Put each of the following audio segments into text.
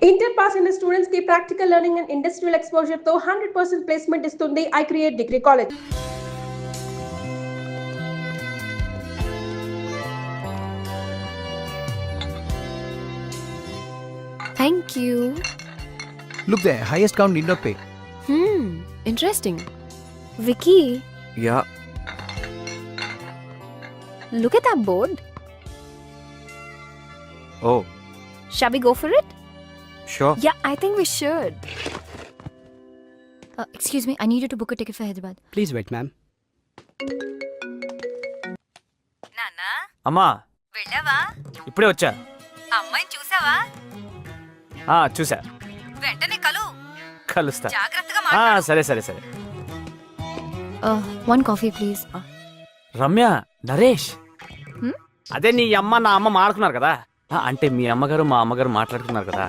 Inter pass అయిన students కి practical learning and industrial exposure తో 100% ప్లేస్మెంట్ ఇస్తుంది I create degree college. Thank you. Look there, highest count need not pay. Interesting. Vicky, Yeah. look at that board. Oh, Shall we go for it? sure. Yeah, I think we should. Excuse me, I need you to book a ticket for Hyderabad. Please wait, ma'am. నాన్నా అమ్మా వెళ్ళావా? ఇప్పుడే వచ్చా. అమ్మాయిని చూసావా? చూసా. వెంటనే కలుస్తా. జాగ్రత్తగా మాట్లాడు. సరే సరే సరే. One coffee, please. Ramya, Naresh, Hmm? అదే నీ అమ్మ నా అమ్మ మాట్లాడుకున్నారు కదా. అంటే మీ అమ్మగారు మా అమ్మగారు మాట్లాడుకున్నారు కదా.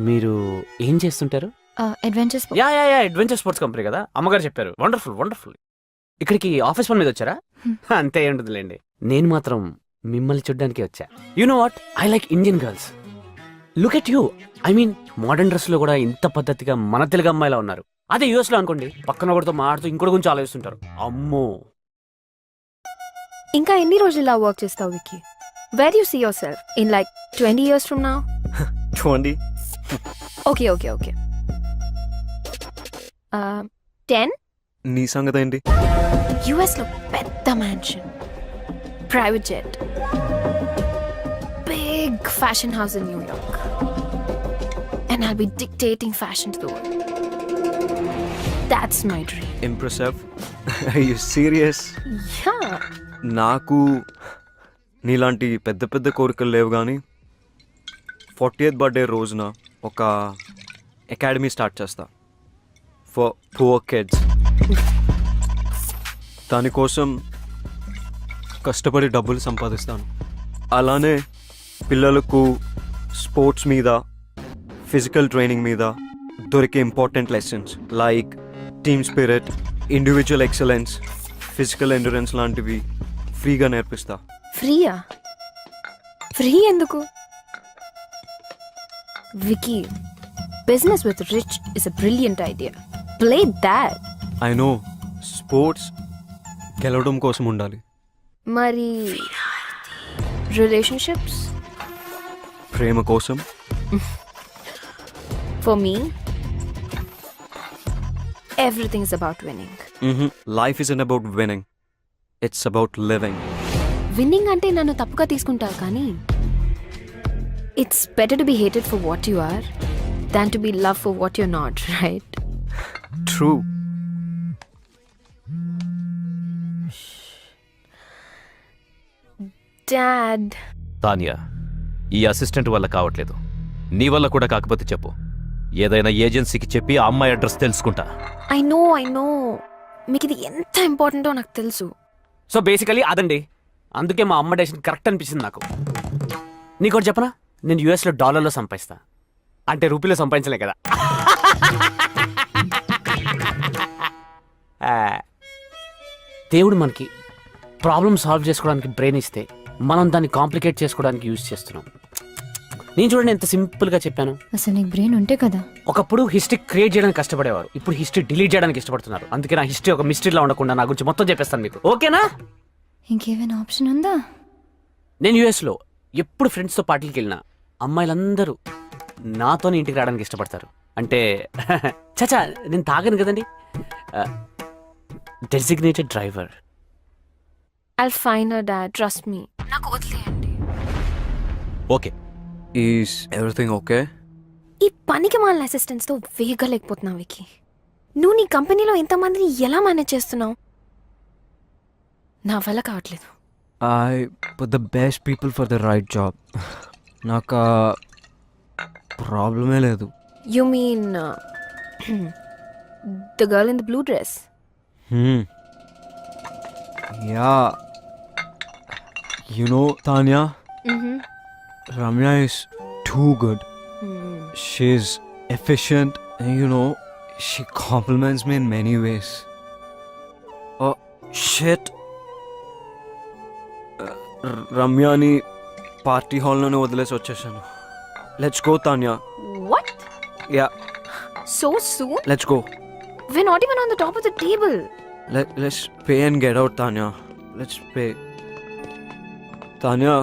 మీరు ఏం చేస్తుంటారు? Adventure sport. Yeah adventure sports company కదా, అమ్మగారు చెప్పారు. Wonderful wonderful. ఇక్కడికి ఆఫీస్ పని మీద వచ్చారా? అంతే ఉంటుందిలేండి. నేను మాత్రం మిమ్మల్ని చూడ్డానికి వచ్చా. You know what, I like Indian girls. Look at you. I mean modern dress లో కూడా ఇంత పద్ధతిగా మన తెలుగు అమ్మాయిలా ఉన్నారు. అదే యూఎస్ లో అనుకోండి, పక్కన ఒకటితో మాడుతూ ఇంకోటి గురించి ఆలోచిస్తుంటారు. అమ్మో. ఇంకా ఎన్ని రోజులు ఇలా వర్క్ చేస్తావు Vicky? Where do you see yourself? In like 20 years from now? 20. Okay. 10? నీ సంగతి ఏంటి? US లో పెద్ద mansion, private jet, big fashion house in New York, and I'll be dictating fashion to the world. That's my dream. Impressive. Are you serious? Yeah. నాకు నీలాంటి పెద్ద పెద్ద కోరికలు లేవు కానీ 40th బర్త్డే రోజున ఒక అకాడమీ స్టార్ట్ చేస్తా ఫర్ పువర్ కిడ్స్. దానికోసం కష్టపడి డబ్బులు సంపాదిస్తాను. అలానే పిల్లలకు స్పోర్ట్స్ మీద, ఫిజికల్ ట్రైనింగ్ మీద దొరికే important lessons like team spirit, individual excellence, physical endurance లాంటివి ఫ్రీగా నేర్పిస్తా. ఫ్రీయా? ఫ్రీ ఎందుకు? Vicky, business with rich is a brilliant idea. Play that. I know, sports గెలవడం కోసం ఉండాలి. మరి రిలేషన్షిప్స్? ప్రేమ కోసం. For me everything is about winning. Life is in about winning, it's about living. Winning అంటే నన్ను తప్పుగా తీసుకుంటావు, కానీ it's better to be hated for what you are than to be love for what you not, right? True. Dad, Tania, ఈ assistant వల్ల కావట్లేదు. నీ వల్ల కూడా కాకపోతే చెప్పు, ఏదైనా ఏజెన్సీకి చెప్పి ఆ అమ్మాయి అడ్రస్ తెలుసుకుంటా. ఐ నో మీకు ఇది ఎంత ఇంపార్టెంటో నాకు తెలుసు. సో బేసికలీ అదండి. అందుకే మా అమ్మ డెసిషన్ కరెక్ట్ అనిపించింది నాకు. నీకోటి చెప్పనా, నేను యూఎస్లో డాలర్లో సంపాదిస్తా, అంటే రూపీలో సంపాదించలే కదా. దేవుడు మనకి ప్రాబ్లమ్ సాల్వ్ చేసుకోవడానికి బ్రెయిన్ ఇస్తే మనం దాన్ని కాంప్లికేట్ చేసుకోవడానికి యూజ్ చేస్తున్నాం. నేను చూడండి ఎంత సింపుల్గా చెప్పాను. అసలు నీకు బ్రెయిన్ ఉంటే కదా. ఒకప్పుడు హిస్టరీ క్రియేట్ చేయడానికి కష్టపడేవారు, ఇప్పుడు హిస్టరీ డిలీట్ చేయడానికి ఇష్టపడుతున్నారు. అందుకే నా హిస్టరీ ఒక మిస్టరీలా ఉండకుండా నా గురించి మొత్తం చెప్పేస్తాను మీకు, ఓకేనా? ఇంకేమైనా ఆప్షన్ ఉందా? నేను యూఎస్లో ఎప్పుడు ఫ్రెండ్స్తో పార్టీకి వెళ్ళినా అమ్మాయిలందరూ నాతోనే ఇంటికి రావడానికి ఇష్టపడతారు. అంటే చచా, నేను తాగను కదండి. Designated driver. I'll find her, dad. Trust me. నాకు వదిలేయండి. ఓకే. Is everything okay? ఈ పనికి మాలిన అసిస్టెంట్స్తో వేగలేకపోతున్నావు వికీ. నువ్వు నీ కంపెనీలో ఇంతమందిని ఎలా మేనేజ్ చేస్తున్నావు? నా వల్ల కావట్లేదు. I put the best people for the right job. నాకు ప్రాబ్లమే లేదు. You mean the girl in the blue dress? Yeah, you know Tanya, Mm-hmm. Ramya is too good. She's efficient and you know, she compliments me in many ways. Oh, shit. రమ్యాని party హాల్లోనే వదిలేసి వచ్చేసాను. Let's go, Tanya. What? Yeah, So soon? let's go. We're not even on the top of the table. Let's pay and get out, Tanya. Let's pay. Tanya,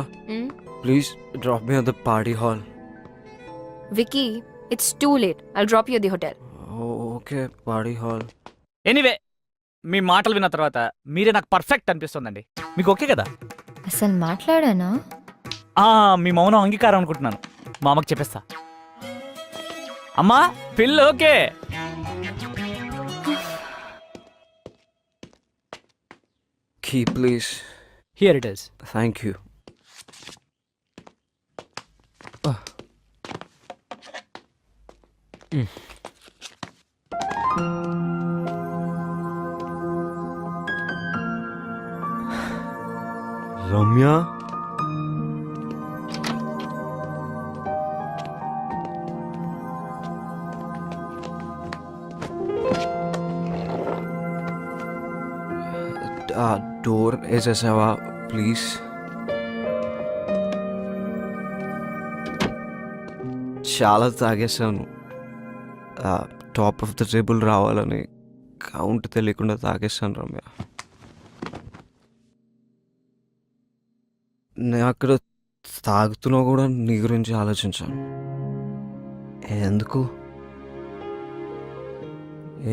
please drop me at the party hall. Vicky, it's too late. I'll drop you at the hotel. Oh, okay, party hall. Anyway మీ మాటలు విన్న తర్వాత మీరే నాకు perfect అనిపిస్తుందండి. మీకు okay కదా? అసలు మాట్లాడానా? మీ మౌనం అంగీకారం అనుకుంటున్నాను. మా అమ్మకి చెప్పేస్తా. అమ్మా పిల్ల okay. Key, please. Here it is. Thank you. Ramya? Door వేసేసావా ప్లీజ్? చాలా తాగేసాను. టాప్ ఆఫ్ ద టేబుల్ రావాలని కౌంట్ తెలియకుండా తాగేసాను రమ్య. నేను అక్కడ తాగుతున్నా కూడా నీ గురించి ఆలోచించాను. ఎందుకు?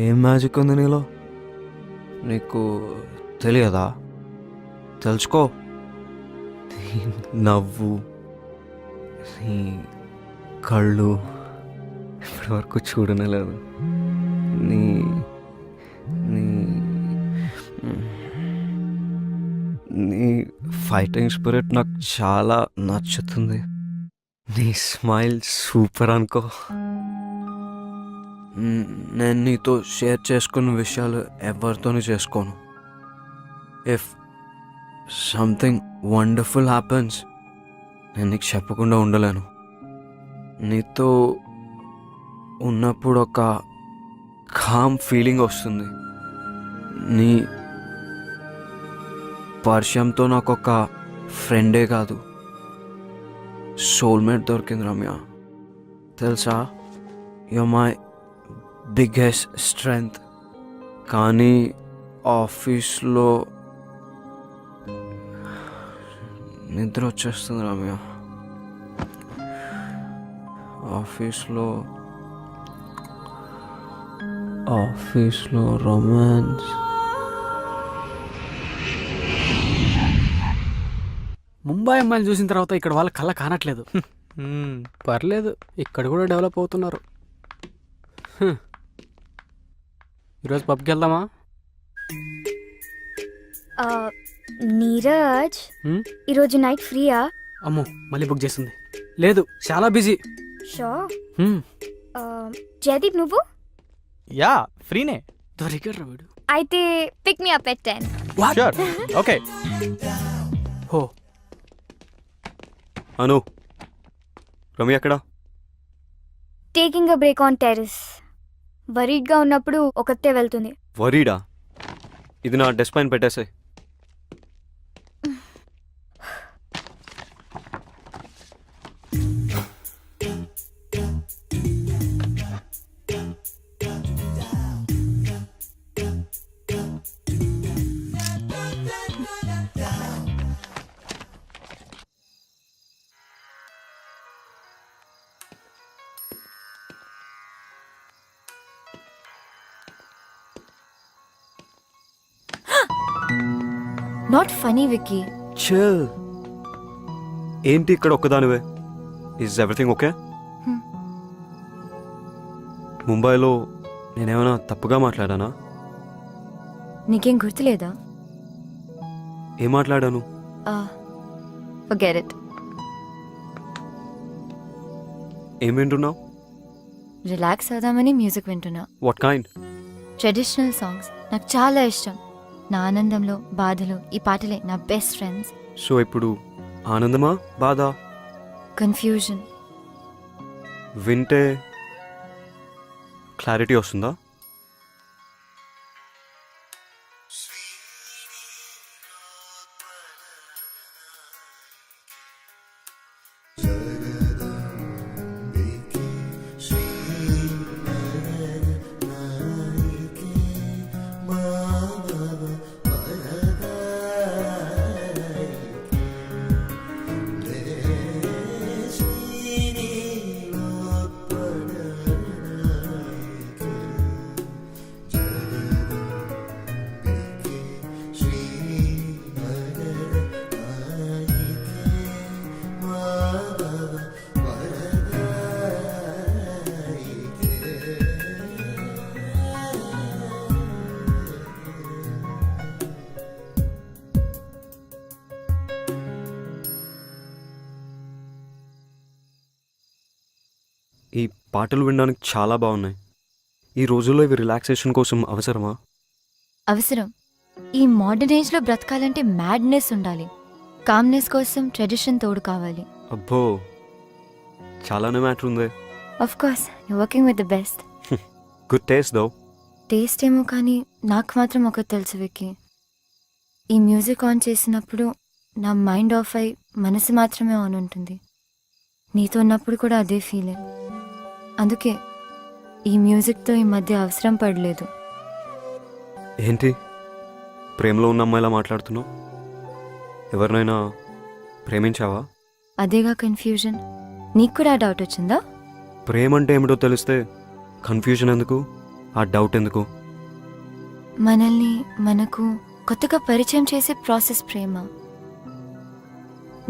ఏం మ్యాజిక్ ఉంది నీలో? నీకు తెలియదా? తెలుసుకో. నీ నవ్వు, నీ కళ్ళు ఇప్పటి వరకు చూడనే లేదు. నీ నీ నీ ఫైటింగ్ స్పిరిట్ నాకు చాలా నచ్చుతుంది. నీ స్మైల్ సూపర్ అనుకో. నేను నీతో షేర్ చేసుకున్న విషయాలు ఎవరితోనూ చేసుకోను. ఇఫ్ సంథింగ్ వండర్ఫుల్ హ్యాపెన్స్ నేను నీకు చెప్పకుండా ఉండలేను. నీతో ఉన్నప్పుడు ఒక కామ్ ఫీలింగ్ వస్తుంది. నీ పరిచయంతో నాకు ఒక ఫ్రెండే కాదు, సోల్మేట్ దొరికింది రమ్య. తెలుసా, యు మై బిగ్గెస్ట్ స్ట్రెంగ్త్. కానీ ఆఫీస్లో నిద్ర వచ్చేస్తుంది రమ్య. ఆఫీస్లో రొమాన్స్. ముంబై అమ్మాయిలు చూసిన తర్వాత ఇక్కడ వాళ్ళ కళ్ళ కానట్లేదు. పర్లేదు, ఇక్కడ కూడా డెవలప్ అవుతున్నారు. ఈరోజు పబ్కి వెళ్దామా? నీరజ్, ఈరోజు నైట్ ఫ్రీయా? అమ్మో, మళ్ళీ బుక్ చేసింది. లేదు, చాలా బిజీ. షో. జయదీప్, నువ్వు? యా, ఫ్రీనే. దొరికాడు వీడు. అయితే pick me up at 10. Sure. Okay. హో, అను, రమ్య ఎక్కడ? Taking a break on terrace. వరీడ్గా ఉన్నప్పుడు ఒకతే వెళ్తుంది. వరీడా? ఇది నా డెస్క్ పైన పెట్టేసాయి. Not funny Vicky. చిల్. ఏంటి ఇక్కడ ఒక్కదానివే? Is everything okay? ముంబైలో నేనేమైనా తప్పుగా మాట్లాడానా? నీకేం గుర్తులేదా? ఏం మాట్లాడాను? Forget it. ఏం వింటున్నావు? రిలాక్స్ అవుదామని మ్యూజిక్ వింటున్నా. What kind? ట్రెడిషనల్ సాంగ్స్ నాకు చాలా ఇష్టం. నా ఆనందంలో, బాధలో ఈ పాటలే నా బెస్ట్ ఫ్రెండ్స్. సో ఇప్పుడు ఆనందమా, బాధ? కన్ఫ్యూజన్. వింటే క్లారిటీ వస్తుందా? ఈ పాటలు వినడానికి చాలా బాగున్నాయి. ఈ రోజుల్లో ఇవి రిలాక్సేషన్ కోసం అవసరమా? అవసరం. ఈ మోడర్న్ ఏజ్లో బ్రతకాలంటే మ్యాడ్నెస్ ఉండాలి. కామ్నెస్ కోసం ట్రెడిషన్ తోడు కావాలి. అబ్బో, చాలానే మ్యాటర్ ఉంది. Of course you working with the best. Good taste though. Taste ఏమో కానీ నాకు మాత్రం ఒకటి తెలుసు విక్కీ. ఈ మ్యూజిక్ ఆన్ చేసినప్పుడు నా మైండ్ ఆఫ్ అయి మనసు మాత్రమే ఆన్ ఉంటుంది. నీతో ఉన్నప్పుడు కూడా అదే ఫీలింగ్. అందుకే ఈ మ్యూజిక్తో ఈ మధ్య అవసరం పడలేదు. ఏంటి ప్రేమలో ఉన్న అమ్మాయిలా మాట్లాడుతున్నావు? ఎవరినైనా ప్రేమించావా? అదేగా కన్ఫ్యూజన్. నీకు కూడా ఆ డౌట్ వచ్చిందా? ప్రేమ అంటే ఏమిటో తెలిస్తే కన్ఫ్యూజన్ ఎందుకు, ఆ డౌట్ ఎందుకు? మనల్ని మనకు కొత్తగా పరిచయం చేసే ప్రాసెస్ ప్రేమ.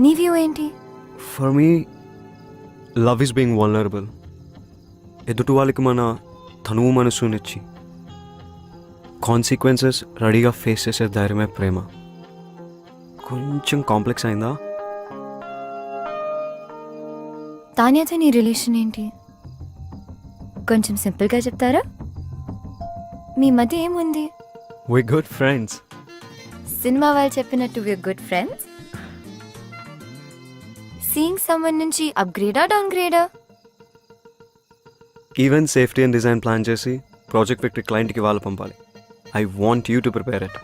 నీ వ్యూ ఏంటి? For me love is being vulnerable. ఎదుటి వాళ్ళకి మన తనువు మనసునిచ్చి కాన్సిక్వెన్సెస్ రెడీగా ఫేస్ చేసే ధైర్యమే ప్రేమ. కొంచెం కాంప్లెక్స్ అయిందా? తాన్యాతో నీ రిలేషన్ ఏంటి? కొంచెం సింపుల్గా చెప్తారా? మీ మధ్య ఏముంది? వి గుడ్ ఫ్రెండ్స్. సినిమా వాళ్ళు చెప్పినట్టు వి గుడ్ ఫ్రెండ్స్. సీయింగ్ సమ్మన్ నుంచి అప్గ్రేడా డౌన్ గ్రేడా? Event safety and design plan చేసి ప్రాజెక్ట్ విక్టరీ క్లయింట్కి వాళ్ళు పంపాలి. I want you to prepare it.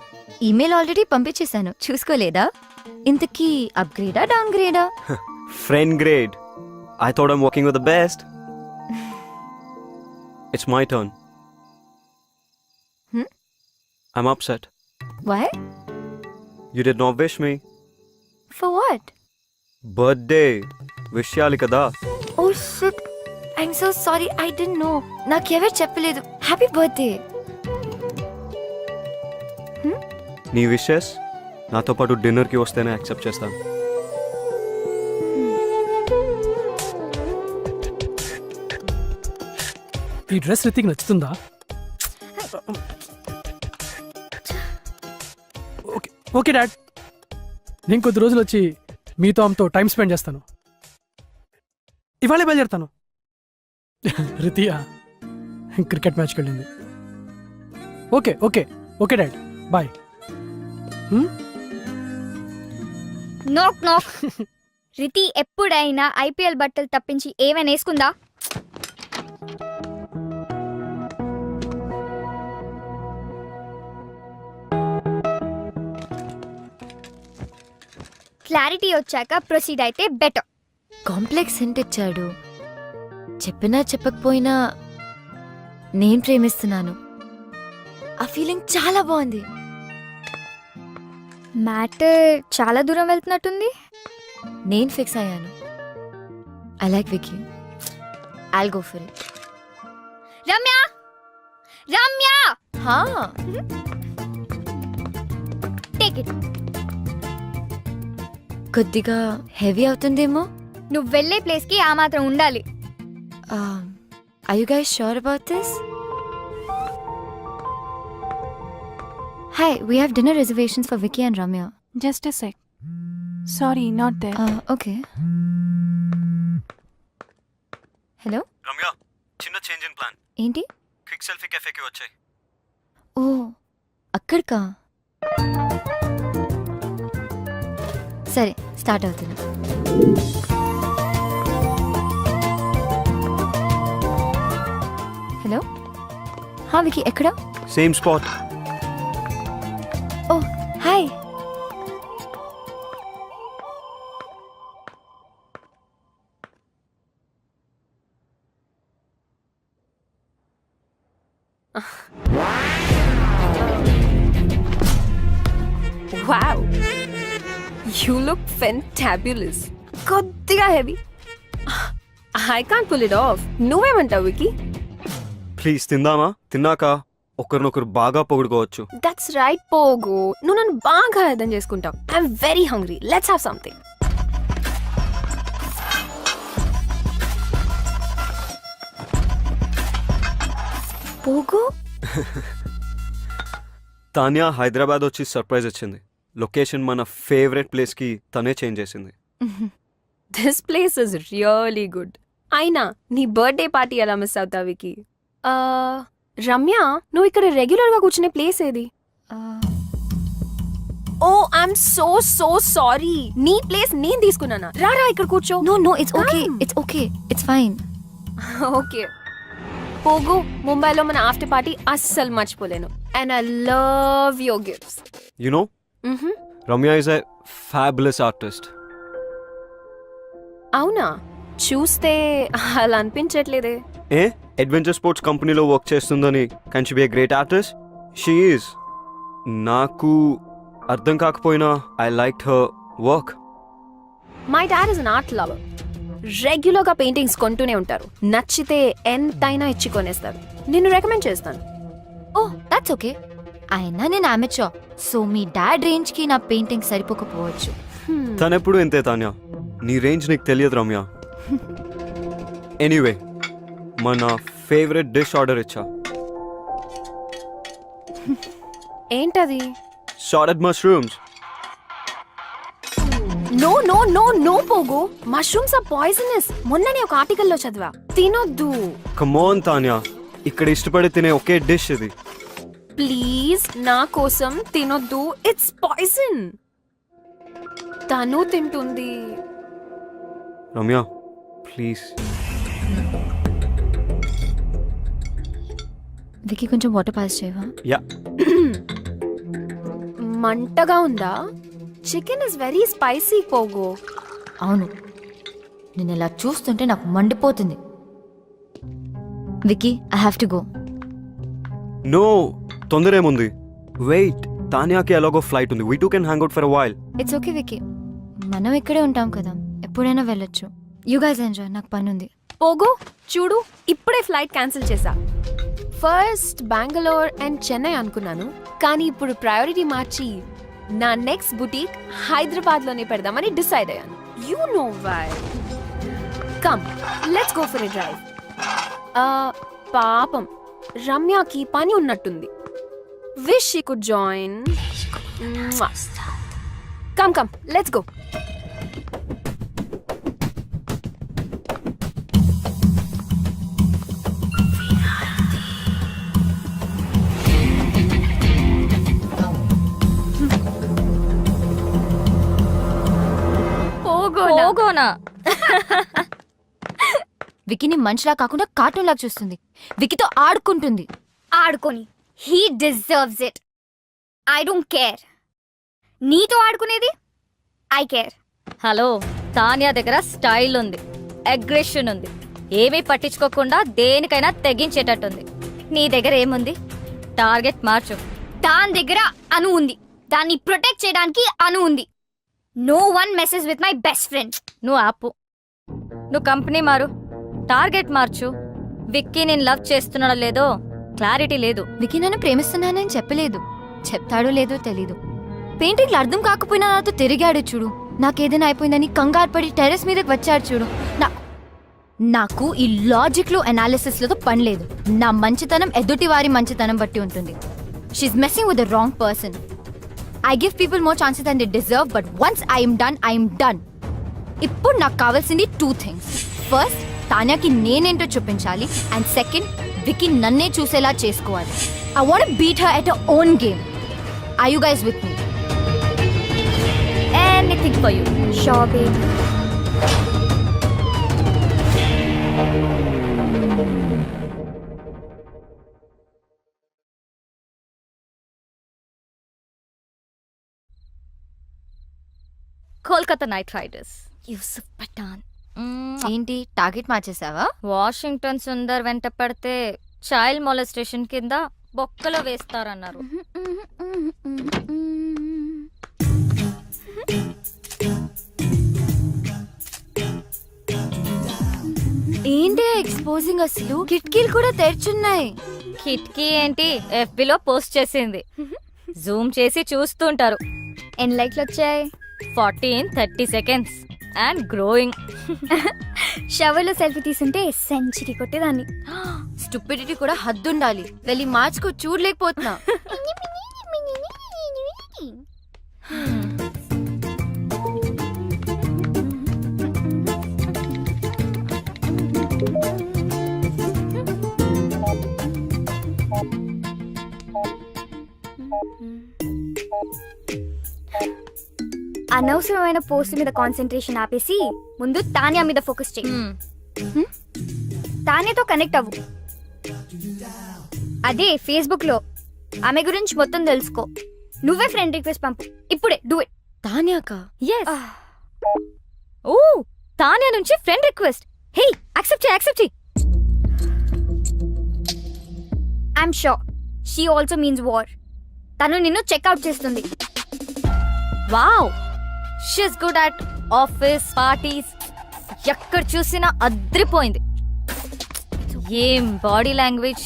Email already పంపించేశాను, చూసుకోలేదా? ఇంతకీ అప్గ్రేడా డౌన్ గ్రేడా? Friend grade. I thought I'm working with the best. It's my turn. I'm upset. Why? You did not wish me. For what? Birthday. Wish cheyali kada. Oh shit. I'm so sorry. I didn't know. నాకెవరు చెప్పలేదు. Happy birthday. నీ wishes నాతో పాటు డిన్నర్కి వస్తేనే accept చేస్తాను. ఈ dress Hrithik నచ్చుతుందా? ఓకే ఓకే డాడ్, నేను కొద్ది రోజులు వచ్చి మీతో ఆమెతో టైం స్పెండ్ చేస్తాను. ఇవాళే బయలుదేరుతాను. రితియా క్రికెట్ మ్యాచ్కి వెళ్ళింది. Okay okay okay dad, bye. Knock knock. Riti ఎప్పుడైనా ఐపీఎల్ బట్టలు తప్పించి ఏమైనా వేసుకుందా? క్లారిటీ వచ్చాక ప్రొసీడ్ అయితే బెటర్. కాంప్లెక్స్ హింట్ ఇచ్చాడు. చెప్పినా చెప్పకపోయినా నేను ప్రేమిస్తున్నాను. ఆ ఫీలింగ్ చాలా బాగుంది. మ్యాటర్ చాలా దూరం వెళ్తున్నట్టుంది. నేను ఫిక్స్ అయ్యాను. I like Vicky. I'll go for it. Ramya Ramya హా, టేక్ ఇట్. కొద్దిగా హెవీ అవుతుందేమో. నువ్వు వెళ్ళే ప్లేస్ కి ఆ మాత్రం ఉండాలి. Are you guys sure about this? Hi, we have dinner reservations for Vicky and Ramya. Just a sec. Sorry, not there. Okay. Hello? Ramya, చిన్న చేంజ్ ఇన్ ప్లాన్. ఏంటి? క్విక్ సెల్ఫీ కెఫేకి వచ్చాయి. ఓ, అక్కడికా? సరే, స్టార్ట్ అవుతుంది. హలో, హా వికీ, ఎక్కడ? Same spot. Oh hi. Wow. You look fantabulous. కొద్దిగా heavy. I can't pull it off. నువ్వేమంటావు Vicky? Please తిందామా? తిన్నాక ఒకరినొకరు బాగా పొగుడుకోవచ్చు. That's right, పోగు. నువ్వు నన్ను బాగా అర్థం చేసుకుంటావు. I'm very hungry. Let's have something. పోగు? తాన్యా హైదరాబాద్ వచ్చి సర్ప్రైజ్ ఇచ్చింది. లొకేషన్ మన ఫేవరెట్ ప్లేస్కి తనే చేంజ్ చేసింది. This place is really good. అయినా నీ బర్త్డే పార్టీ ఎలా మిస్ అవుతావు వికి? రమ్య, నువ్వు ఇక్కడ రెగ్యులర్గా కూర్చునే ప్లేస్ ఏది? Oh I'm so so sorry, నీ ప్లేస్ నేను తీసుకున్నానా? రారా ఇక్కడ కూర్చో. No it's okay, it's okay, it's fine. Okay పోగు, ముంబైలో మన ఆఫ్టర్ పార్టీ అస్సలు మర్చిపోలేను. And I love your gifts. You know, Ramya is a fabulous artist. అవునా? చూస్తే అలా అనిపించట్లేదే. అడ్వెంచర్ స్పోర్ట్స్ కంపెనీలో వర్క్ చేస్తుందని can she be a great artist? She is. నాకు అర్థం కాకపోయినా I like her work. My dad is an art lover. రెగ్యులర్గా పెయింటింగ్స్ కొంటూనే ఉంటారు. నచ్చితే ఎంతైనా ఇచ్చి కొనేస్తారు. నిన్ను రికమెండ్ చేస్తాను. Oh that's okay. అయినా నేను అమెచర్, సో మీ డాడ్ రేంజ్ కి నా పెయింటింగ్ సరిపోకపోవచ్చు. తనెప్పుడు ఇంతే తాన్యా, నీ రేంజ్ నీకు తెలియదు రమ్య. ఎనీవే, మన ఫేవరెట్ డిష్ ఆర్డర్ ఇచ్చా. ఏంటది? Sauteed mushrooms. No no no no పోగు, మష్రూమ్స్ ఆర్ పాయిజనస్. మొన్ననే ఒక ఆర్టికల్లో చదివా, తినొద్దు. కమ్ ఆన్ తాన్యా, ఇక్కడ ఇష్టపడి తినే ఒకే డిష్ ఇది. ప్లీజ్ నా కోసం తినొద్దు, ఇట్స్ పాయిజన్. తను తింటుంది. రమ్య ప్లీజ్. వికి కొంచెం వాటర్ పాస్ చేయవా? యా. మంటగా ఉందా? చికెన్ ఇస్ వెరీ స్పైసీ పోగు. అవును, నేను ఇలా చూస్తుంటే నాకు మండిపోతుంది. Vicky, I have to go. No, తొందర ఏముంది? వెయిట్, తాన్యాకి ఎలాగో ఫ్లైట్ ఉంది. We two can hang out for a while. It's okay Vicky, మనం ఇక్కడే ఉంటాం కదా, ఎప్పుడైనా వెళ్ళొచ్చు. యూ గైస్ ఎంజాయ్, నాకు పని ఉంది. పోగు చూడు, ఇప్పుడే ఫ్లైట్ క్యాన్సిల్ చేశా. ఫస్ట్ బెంగళూరు అండ్ చెన్నై అనుకున్నాను, కానీ ఇప్పుడు ప్రయారిటీ మార్చి నా నెక్స్ట్ బుటీక్ హైదరాబాద్లోనే పెడదామని డిసైడ్ అయ్యాను. You know why. Come let's go for a drive. పాపం రమ్యకి పని ఉన్నట్టుంది. Wish she could join. Come come let's go. పోగోనా? వికీని మనిషిలా కాకుండా కార్టూన్ లాగా చూస్తుంది. వికీతో ఆడుకుంటుంది. ఆడుకొని, he deserves it. I don't care. నీతో ఆడుకునేది ఐ కేర్. హలో, తాన్యా దగ్గర స్టైల్ ఉంది, అగ్రెషన్ ఉంది, ఏమీ పట్టించుకోకుండా దేనికైనా తెగించేటట్టుంది. నీ దగ్గర ఏముంది? టార్గెట్ మార్చు. దాని దగ్గర అను ఉంది, దాన్ని ప్రొటెక్ట్ చేయడానికి అను ఉంది. No one messes with my best friend. నువ్వు ఆపు, నువ్వు కంపెనీ మారు, టార్గెట్ మార్చు. విక్కీ నేను లవ్ చేస్తున్నాడో లేదో క్లారిటీ లేదు. వికీ నన్ను ప్రేమిస్తున్నానని చెప్పలేదు, చెప్తాడో లేదో తెలీదు. పెయింటింగ్లు అర్థం కాకపోయినా నాతో తిరిగాడు చూడు. నాకేదైనా అయిపోయిందని కంగారు పడి టెర్రస్ మీదకి వచ్చాడు చూడు. నాకు ఈ లాజిక్లు అనాలిసిస్లతో పని లేదు. నా మంచితనం ఎదుటి వారి మంచితనం బట్టి ఉంటుంది. She's messing with the wrong person. I give people more chances than they deserve, but once I am done. ఇప్పుడు నాకు కావాల్సింది 2 things. ఫస్ట్, తాన్యాకి నేనేంటో చూపించాలి, అండ్ సెకండ్, వికీ నన్నే చూసేలా చేసుకోవాలి. I want to beat her at her own game. Are you guys with me? Anything for you. Sure, baby. Kolkata Knight Riders. Yusuf Pathan. ఏంటి target మార్చేసావా? Washington Sundar వెంట పడితే చైల్డ్ మొలెస్టేషన్ కింద బొక్కలో వేస్తారన్నారు. ఏంటి ఎక్స్పోజింగ్ అసలు? కిటికీలు కూడా తెరిచున్నాయి. కిటికీ ఏంటి, ఎఫ్బిలో పోస్ట్ చేసింది. జూమ్ చేసి చూస్తుంటారు. ఎన్ని లైక్లు వచ్చాయి? 30 సెకండ్స్ అండ్ గ్రోయింగ్. షవర్లో సెల్ఫీ తీసుంటే సెంచరీ కొట్టేదాన్ని. స్టూపిడిటీ కూడా హద్దుండాలి. వెళ్ళి మార్చుకో, చూడలేకపోతున్నా. అనవసరమైన పోస్ట్ మీద కాన్సన్ట్రేషన్ ఆపేసి ముందు తాన్యా మీద ఫోకస్ చేయి. తాన్యాతో కనెక్ట్ అవ్వు. అదే ఫేస్బుక్ లో ఆమె గురించి మొత్తం తెలుసుకో. నువ్వే ఫ్రెండ్ రిక్వెస్ట్ పంపు ఇప్పుడే. Do it. తాన్యాకా? ఎస్. ఓ తాన్యా నుంచి ఫ్రెండ్ రిక్వెస్ట్. హే యాక్సెప్ట్ చేయి. I'm sure she also means war. తను నిన్ను చెక్అవుట్ చేస్తుంది. Wow, she's good at office parties. ఎక్కడ చూసినా అద్రిపోయింది. ఏం బాడీ లాంగ్వేజ్.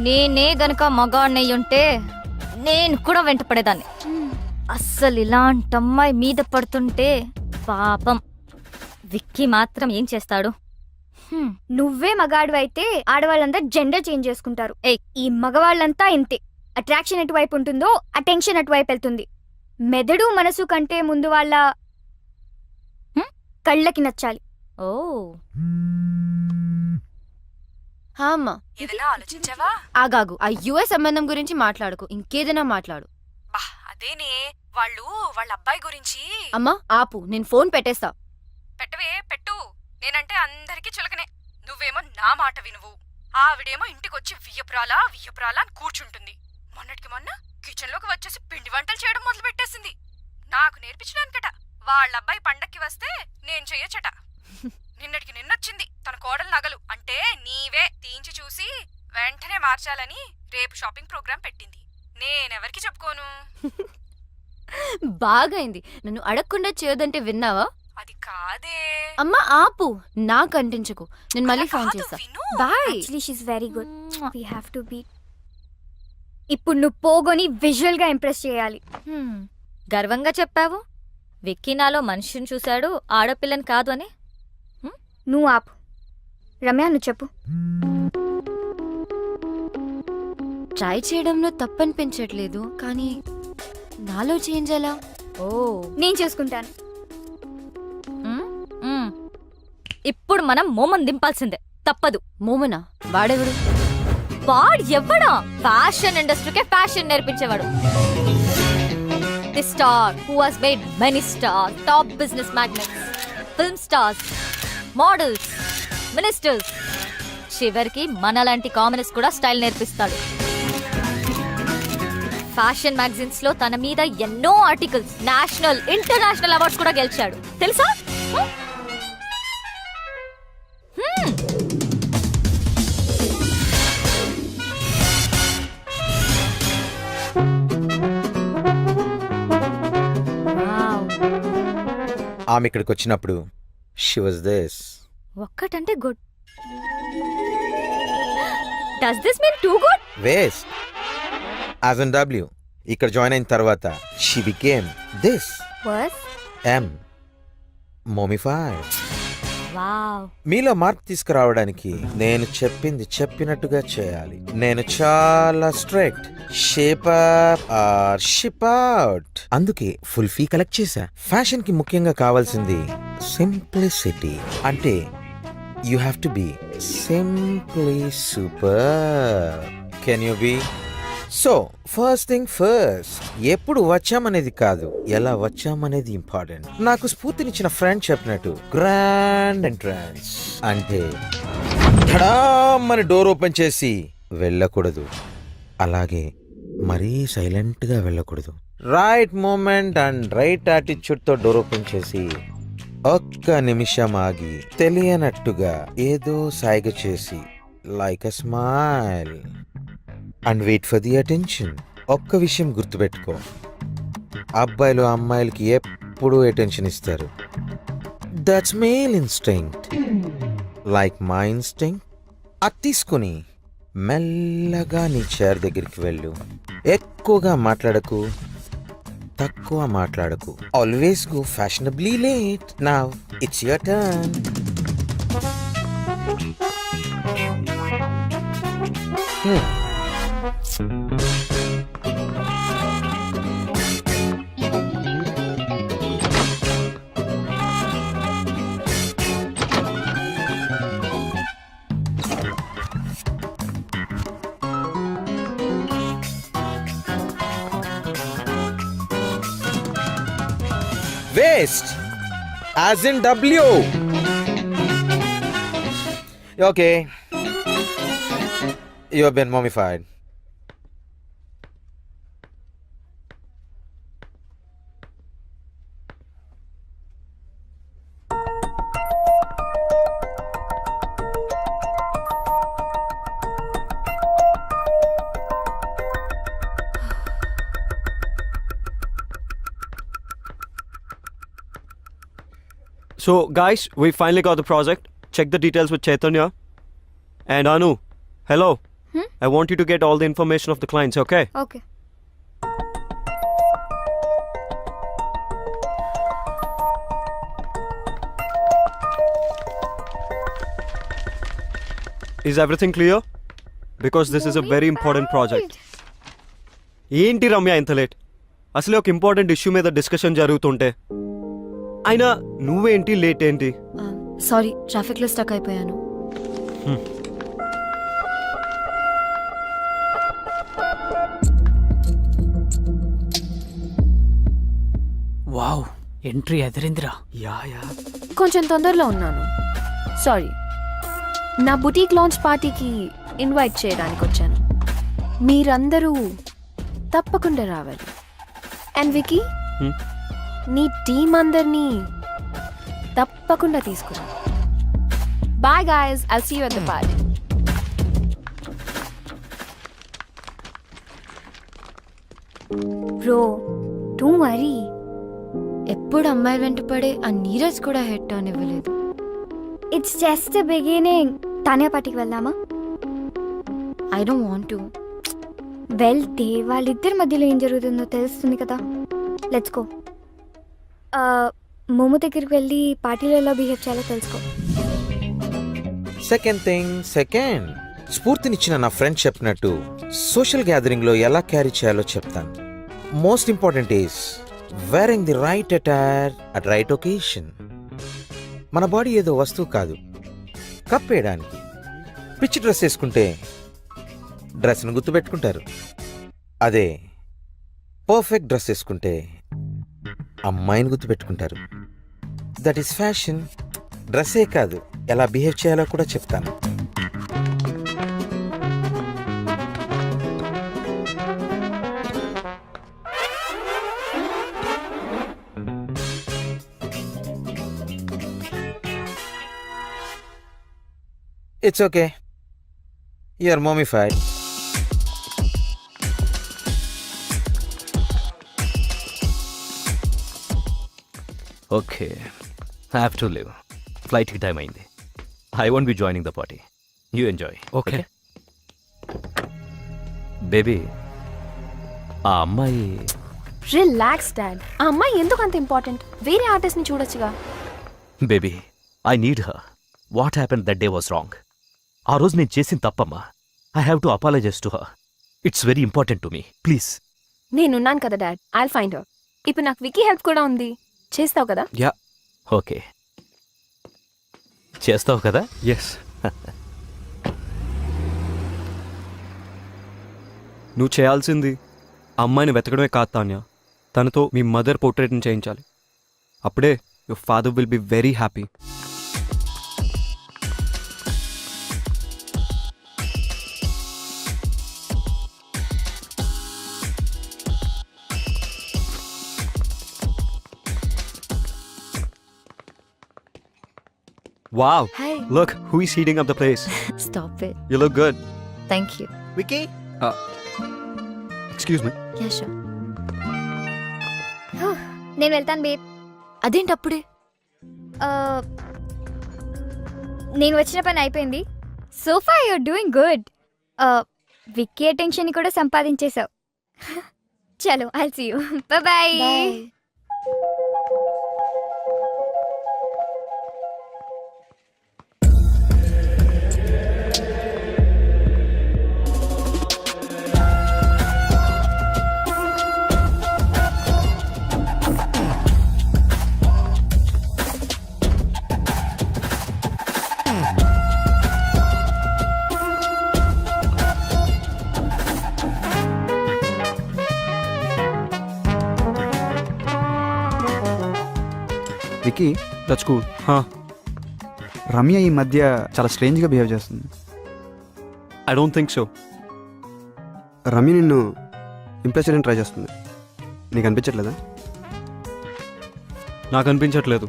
నేనే గనక మగాడినై ఉంటే నేను కూడా వెంట పడేదాన్ని. అస్సలు ఇలాంటి అమ్మాయి మీద పడుతుంటే పాపం. విక్కీ మాత్రం ఏం చేస్తాడు? నువ్వే మగాడు అయితే ఆడవాళ్ళంతా జెండర్ చేంజ్ చేసుకుంటారు. ఈ మగవాళ్ళంతా ఇంతే. అట్రాక్షన్ ఎటువైపు ఉంటుందో అటెన్షన్ అటువైపు వెళ్తుంది. మెదడు మనసు కంటే ముందు వాళ్ళ కళ్ళకి నచ్చాలి. ఓ అమ్మా, ఏదైనా ఆలోచించావా? ఆగాగు. ఆ యుఎస్ సంబంధం గురించి మాట్లాడుకో, ఇంకేదైనా మాట్లాడు. అదేనే వాళ్ళు వాళ్ళ అబ్బాయి గురించి. అమ్మా ఆపు, నేను ఫోన్ పెట్టేస్తా. పెట్టవే పెట్టు. నేనంటే అందరికీ చులకనే. నువ్వేమో నా మాట వినువు. ఆవిడేమో ఇంటికొచ్చి వియ్యపురాలా అని కూర్చుంటుంది. మొన్నటికి మొన్న కిచెన్ లోకి వచ్చేసి పిండి వంటలు చేయడం మొదలు పెట్టేసింది. నాకు నేర్పించడానికట. వాళ్ళ అబ్బాయి పండక్కి వస్తే నేను చెయ్యొచ్చట. నిన్నటికి నిన్నొచ్చింది తన కోడలు నగలు అంటే నీవే తీయించి చూసి వెంటనే మార్చాలని రేపు షాపింగ్ ప్రోగ్రాం పెట్టింది. నేనెవరికి చెప్పుకోను. బాగైంది. నన్ను అడగకుండా చేయొద్దంటే విన్నావా? అది కాదే. అమ్మా ఆపు, నాకు అంటించకు. నేను మళ్ళీ ఫోన్ చేస్తా. Bye. Actually she's very good. We have to be. ఇప్పుడు నువ్వు పోగొని విజువల్ గా ఇంప్రెస్ చేయాలి. గర్వంగా చెప్పావు. విక్కీ నాలో మనిషిని చూశాడు, ఆడపిల్లని కాదు అని. నువ్వు ఆపు. రమ్య నువ్వు చెప్పు. ట్రై చేయడంలో తప్పనిపించట్లేదు, కానీ నాలో చేంజ్ ఎలా? ఓ నేను చేసుకుంటాను. ఇప్పుడు మనం మోమన్ దింపాల్సిందే, తప్పదు. మోమనా? వాడెవడు? వాడు ఎవ్వడా? ఫ్యాషన్ ఇండస్ట్రీకే ఫ్యాషన్ నేర్పించేవాడు. The star who has made many star, top business magnates, film stars, models, ministers, చివరికి మనలాంటి కామనర్స్ కూడా స్టైల్ నేర్పిస్తాడు. ఫ్యాషన్ మ్యాగజైన్స్ లో తన మీద ఎన్నో ఆర్టికల్స్, నేషనల్ ఇంటర్నేషనల్ అవార్డ్స్ కూడా గెలిచాడు, తెలుసా? ఆమె ఇక్కడికి వచ్చినప్పుడు షీ వాజ్ దిస్. ఒక్కటంటే good. Does this mean too good? Waste. As N W ఇక్కడ జాయిన్ అయిన తర్వాత షీ బికేమ్ దిస్. ఎం మోమిఫైడ్. వావ్. మీలో మార్పు తీసుకురావడానికి నేను చెప్పింది చెప్పినట్టుగా చేయాలి. నేను చాలా strict. Shape up or ship out. అందుకే ఫుల్ ఫీ కలెక్ట్ చేశా. ఫ్యాషన్ కి ముఖ్యంగా కావాల్సింది సింప్లిసిటీ. అంటే you have to be simply super. Can you be? So first thing first, ఎప్పుడు వచ్చామనేది కాదు, ఎలా వచ్చామనేది ఇంపార్టెంట్. నాకు స్ఫూర్తినిచ్చిన ఫ్రెండ్ చెప్పినట్టు గ్రాండ్ ఎంట్రన్స్ అంటే ధడామని డోర్ ఓపెన్ చేసి వెళ్ళకూడదు, అలాగే మరీ సైలెంట్ గా వెళ్ళకూడదు. Right moment and right attitude తో డోర్ ఓపెన్ చేసి ఒక్క నిమిషం ఆగి తెలియనట్టుగా ఏదో సాయిగ చేసి like a smile and wait for the attention. ఒక్క విషయం గుర్తుపెట్టుకో, అబ్బాయిలు అమ్మాయిలకి ఎప్పుడూ అటెన్షన్ ఇస్తారు. That's male instinct, like my instinct. అది తీసుకుని మెల్లగా నీ చైర్ దగ్గరికి వెళ్ళు. ఎక్కువగా మాట్లాడకు, తక్కువ మాట్లాడకు. Always go fashionably late. Now it's your turn. Waste as in W. Okay, you have been mummified. So, guys, we finally got the project. Check the details with Chaitanya. And Anu, hello. I want you to get all the information of the clients, okay? Okay. Is everything clear? Because this is a very important project. ఏంటి రమ్య ఇంత late? అసలే ఒక important issue మీద discussion జరుగుతుంటే అయినా నువ్వేంటి late ఏంటి? Sorry, ట్రాఫిక్లో స్టక్ అయిపోయాను. వావ్, ఎంట్రీ అదిరిందిరా. యా. కొంచెం తొందరలో ఉన్నాను, సారీ. నా బుటీక్ లాంచ్ పార్టీకి ఇన్వైట్ చేయడానికి వచ్చాను. మీరందరూ తప్పకుండా రావాలి. అండ్ వికీ, నీ టీం అందరినీ తప్పకుండా తీసుకురా. Bye guys, I'll see you at the party. Bro, don't worry. ఎప్పుడు అమ్మాయి వెంట పడే ఆ నీరజ్ కూడా హెడ్ టర్న్ ఇవ్వలేదు. It's just beginning. తానే పార్టీకి వెళ్దామా? I don't want to. వెళ్తే వాళ్ళిద్దరి మధ్యలో ఏం జరుగుతుందో తెలుస్తుంది కదా. Let's go. మోము దగ్గరికి వెళ్ళి పార్టీలో ఎలా బిహేవ్ చేయాలో తెలుసుకో. సెకండ్ స్ఫూర్తినిచ్చిన నా ఫ్రెండ్ చెప్పినట్టు సోషల్ గ్యాదరింగ్ లో ఎలా క్యారీ చేయాలో చెప్తాను. Most important is wearing the right attire at right occasion. మన బాడీ ఏదో వస్తువు కాదు, కప్పేయడానికి. పిచ్చి డ్రెస్ వేసుకుంటే డ్రెస్ను గుర్తుపెట్టుకుంటారు. అదే పర్ఫెక్ట్ డ్రెస్ వేసుకుంటే అమ్మాయిని గుర్తుపెట్టుకుంటారు. That is fashion. డ్రెస్సే కాదు, ఎలా బిహేవ్ చేయాలో కూడా చెప్తాను. It's okay, you are mummified. Okay, I have to leave. ఫ్లైట్కి టైం అయింది. I won't be joining the party. You enjoy. Okay. Baby, ఆ అమ్మాయి రిలాక్స్ డాడ్. ఆ అమ్మాయి ఎందుకు అంత ఇంపార్టెంట్? వేరే ఆర్టిస్ట్ ని చూడొచ్చుగా. Baby, I need her. What happen that day was wrong. ఆ రోజు నేను చేసిన తప్పమ్మా. I have to apologise to her. It's very important to me. Please. నేనున్నాను కదా డాడ్, ఐల్ ఫైండ్ హర్. ఇప్పుడు నాకు వికీ హెల్ప్ కూడా ఉంది. చేస్తావు కదా? యా. ఓకే, చేస్తావు కదా? ఎస్. నువ్వు చేయాల్సింది ఆ అమ్మాయిని వెతకడమే కాదు తాన్య, తనతో మీ మదర్ పోర్ట్రేట్ని చేయించాలి. అప్పుడే your father will be very happy. Wow. Hi. Look, who is heating up the place? Stop it. You look good. Thank you. Vicky, Excuse me. Yeah, sure. నేను వెళ్తాను బేబ్. అదేంటి అప్పుడే? నేను వచ్చిన పని అయిపోయింది. So far you're doing good. Vicky attention కూడా సంపాదించేశావు. చలో, I'll see you. Bye. Vicky, that's cool. హా, రమ్య ఈ మధ్య చాలా స్ట్రేంజ్గా బిహేవ్ చేస్తుంది. I don't think so. Ramya నిన్ను ఇంప్రెస్ చేయడానికి ట్రై చేస్తుంది. నీకు అనిపించట్లేదా? నాకు అనిపించట్లేదు.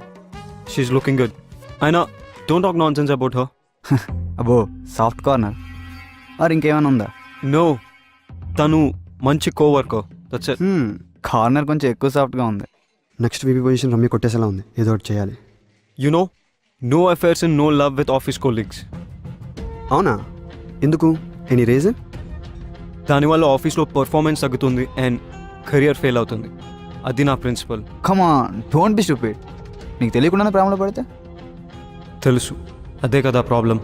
She's looking good. అయినా don't talk nonsense about her. అబ్బో, సాఫ్ట్ కార్నర్ మరి ఇంకేమైనా ఉందా? నో, తను మంచి కోవర్కర్. That's it. కార్నర్ కొంచెం ఎక్కువ సాఫ్ట్గా ఉంది. నెక్స్ట్ వీపీ పొజిషన్ రమ్య కొట్టేసేలా ఉంది. ఏదో ఒకటి చేయాలి. You know, no affairs and no love with office colleagues. అవునా? ఎందుకు? Any reason? దానివల్ల ఆఫీస్లో పర్ఫార్మెన్స్ తగ్గుతుంది అండ్ కెరియర్ ఫెయిల్ అవుతుంది. అది నా principle. Come on, don't be stupid. నీకు తెలియకుండానే ప్రేమలో పడితే? తెలుసు, అదే కదా ప్రాబ్లం.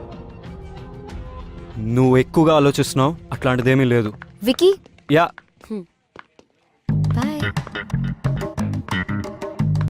నువ్వు ఎక్కువగా ఆలోచిస్తున్నావు, అట్లాంటిదేమీ లేదు. Wiki yeah